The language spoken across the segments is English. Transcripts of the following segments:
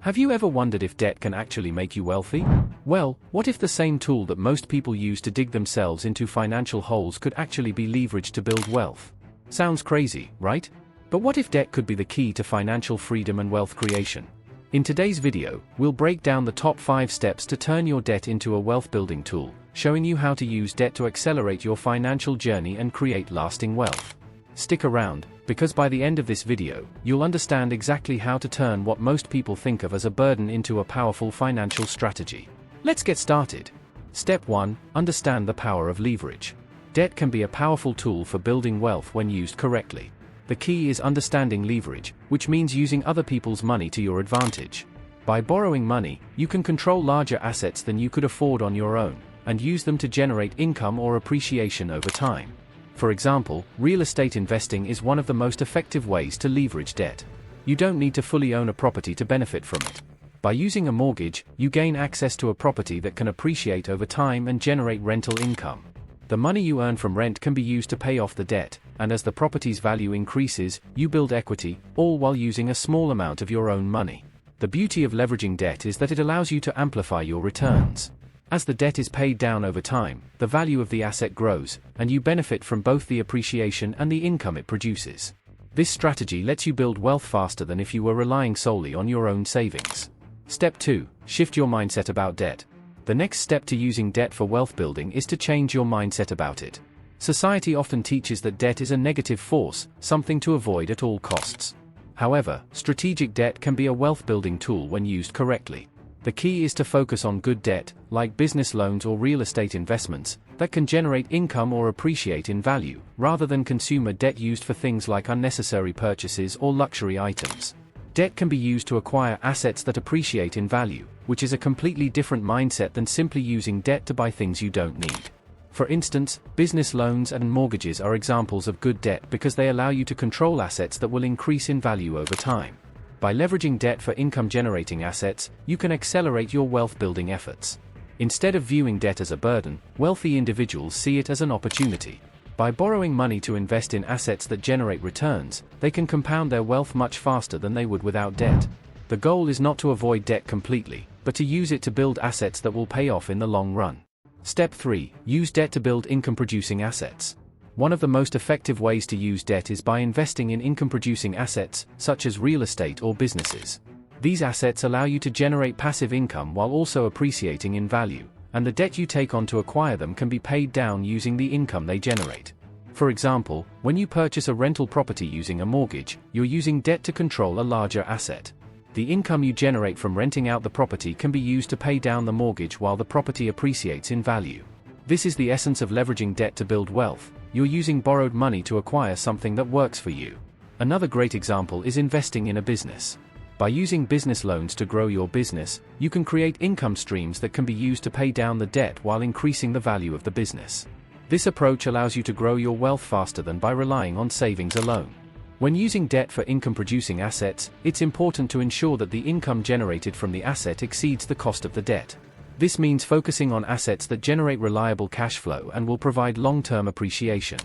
Have you ever wondered if debt can actually make you wealthy? Well, what if the same tool that most people use to dig themselves into financial holes could actually be leveraged to build wealth? Sounds crazy, right? But what if debt could be the key to financial freedom and wealth creation? In today's video, we'll break down the top 5 steps to turn your debt into a wealth-building tool, showing you how to use debt to accelerate your financial journey and create lasting wealth. Stick around, because by the end of this video, you'll understand exactly how to turn what most people think of as a burden into a powerful financial strategy. Let's get started. Step 1. Understand the power of leverage. Debt can be a powerful tool for building wealth when used correctly. The key is understanding leverage, which means using other people's money to your advantage. By borrowing money, you can control larger assets than you could afford on your own, and use them to generate income or appreciation over time. For example, real estate investing is one of the most effective ways to leverage debt. You don't need to fully own a property to benefit from it. By using a mortgage, you gain access to a property that can appreciate over time and generate rental income. The money you earn from rent can be used to pay off the debt, and as the property's value increases, you build equity, all while using a small amount of your own money. The beauty of leveraging debt is that it allows you to amplify your returns. As the debt is paid down over time, the value of the asset grows, and you benefit from both the appreciation and the income it produces. This strategy lets you build wealth faster than if you were relying solely on your own savings. Step 2. Shift your mindset about debt. The next step to using debt for wealth building is to change your mindset about it. Society often teaches that debt is a negative force, something to avoid at all costs. However, strategic debt can be a wealth-building tool when used correctly. The key is to focus on good debt, like business loans or real estate investments, that can generate income or appreciate in value, rather than consumer debt used for things like unnecessary purchases or luxury items. Debt can be used to acquire assets that appreciate in value, which is a completely different mindset than simply using debt to buy things you don't need. For instance, business loans and mortgages are examples of good debt because they allow you to control assets that will increase in value over time. By leveraging debt for income-generating assets, you can accelerate your wealth-building efforts. Instead of viewing debt as a burden, wealthy individuals see it as an opportunity. By borrowing money to invest in assets that generate returns, they can compound their wealth much faster than they would without debt. The goal is not to avoid debt completely, but to use it to build assets that will pay off in the long run. Step 3. Use debt to build income-producing assets. One of the most effective ways to use debt is by investing in income-producing assets, such as real estate or businesses. These assets allow you to generate passive income while also appreciating in value, and the debt you take on to acquire them can be paid down using the income they generate. For example, when you purchase a rental property using a mortgage, you're using debt to control a larger asset. The income you generate from renting out the property can be used to pay down the mortgage while the property appreciates in value. This is the essence of leveraging debt to build wealth. You're using borrowed money to acquire something that works for you. Another great example is investing in a business. By using business loans to grow your business, you can create income streams that can be used to pay down the debt while increasing the value of the business. This approach allows you to grow your wealth faster than by relying on savings alone. When using debt for income-producing assets, it's important to ensure that the income generated from the asset exceeds the cost of the debt. This means focusing on assets that generate reliable cash flow and will provide long-term appreciation.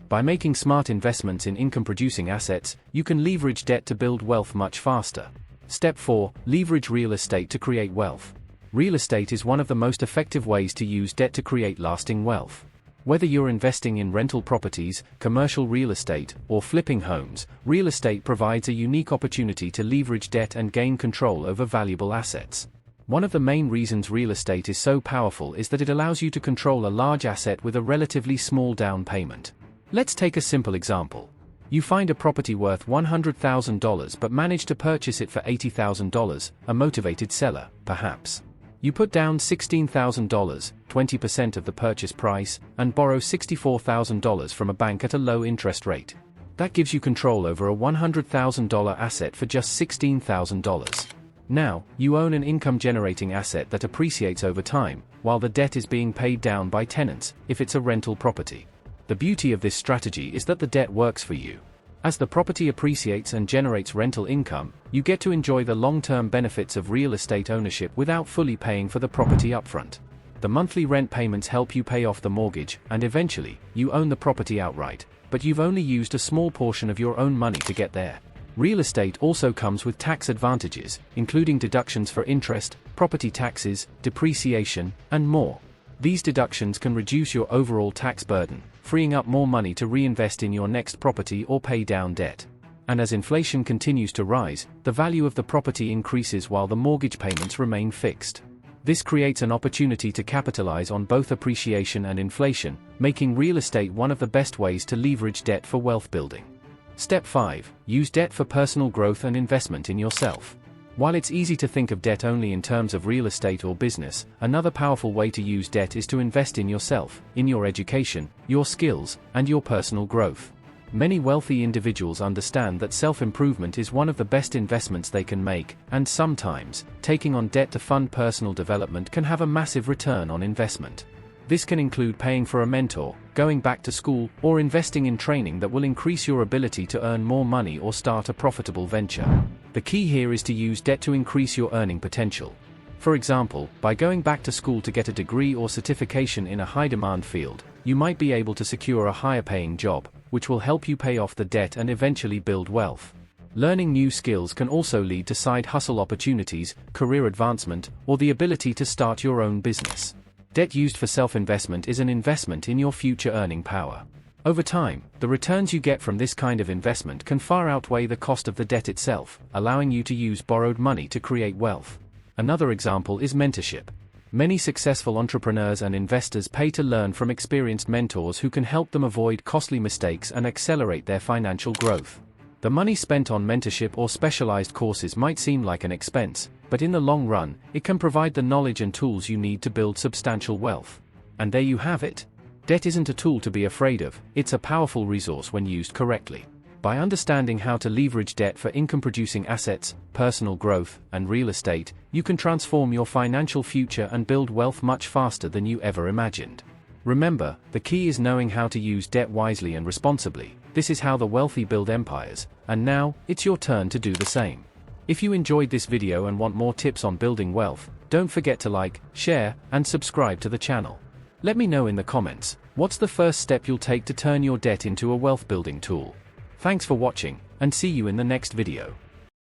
By making smart investments in income-producing assets, you can leverage debt to build wealth much faster. Step 4. Leverage real estate to create wealth. Real estate is one of the most effective ways to use debt to create lasting wealth. Whether you're investing in rental properties, commercial real estate, or flipping homes, real estate provides a unique opportunity to leverage debt and gain control over valuable assets. One of the main reasons real estate is so powerful is that it allows you to control a large asset with a relatively small down payment. Let's take a simple example. You find a property worth $100,000 but manage to purchase it for $80,000, a motivated seller, perhaps. You put down $16,000, 20% of the purchase price, and borrow $64,000 from a bank at a low interest rate. That gives you control over a $100,000 asset for just $16,000. Now, you own an income-generating asset that appreciates over time, while the debt is being paid down by tenants, if it's a rental property. The beauty of this strategy is that the debt works for you. As the property appreciates and generates rental income, you get to enjoy the long-term benefits of real estate ownership without fully paying for the property upfront. The monthly rent payments help you pay off the mortgage, and eventually, you own the property outright, but you've only used a small portion of your own money to get there. Real estate also comes with tax advantages, including deductions for interest, property taxes, depreciation, and more. These deductions can reduce your overall tax burden, freeing up more money to reinvest in your next property or pay down debt. And as inflation continues to rise, the value of the property increases while the mortgage payments remain fixed. This creates an opportunity to capitalize on both appreciation and inflation, making real estate one of the best ways to leverage debt for wealth building. Step 5. Use debt for personal growth and investment in yourself. While it's easy to think of debt only in terms of real estate or business, another powerful way to use debt is to invest in yourself, in your education, your skills, and your personal growth. Many wealthy individuals understand that self-improvement is one of the best investments they can make, and sometimes, taking on debt to fund personal development can have a massive return on investment. This can include paying for a mentor, going back to school, or investing in training that will increase your ability to earn more money or start a profitable venture. The key here is to use debt to increase your earning potential. For example, by going back to school to get a degree or certification in a high-demand field, you might be able to secure a higher-paying job, which will help you pay off the debt and eventually build wealth. Learning new skills can also lead to side hustle opportunities, career advancement, or the ability to start your own business. Debt used for self-investment is an investment in your future earning power. Over time, the returns you get from this kind of investment can far outweigh the cost of the debt itself, allowing you to use borrowed money to create wealth. Another example is mentorship. Many successful entrepreneurs and investors pay to learn from experienced mentors who can help them avoid costly mistakes and accelerate their financial growth. The money spent on mentorship or specialized courses might seem like an expense, but in the long run, it can provide the knowledge and tools you need to build substantial wealth. And there you have it. Debt isn't a tool to be afraid of, it's a powerful resource when used correctly. By understanding how to leverage debt for income-producing assets, personal growth, and real estate, you can transform your financial future and build wealth much faster than you ever imagined. Remember, the key is knowing how to use debt wisely and responsibly. This is how the wealthy build empires, and now, it's your turn to do the same. If you enjoyed this video and want more tips on building wealth, don't forget to like, share, and subscribe to the channel. Let me know in the comments, what's the first step you'll take to turn your debt into a wealth building tool? Thanks for watching, and see you in the next video.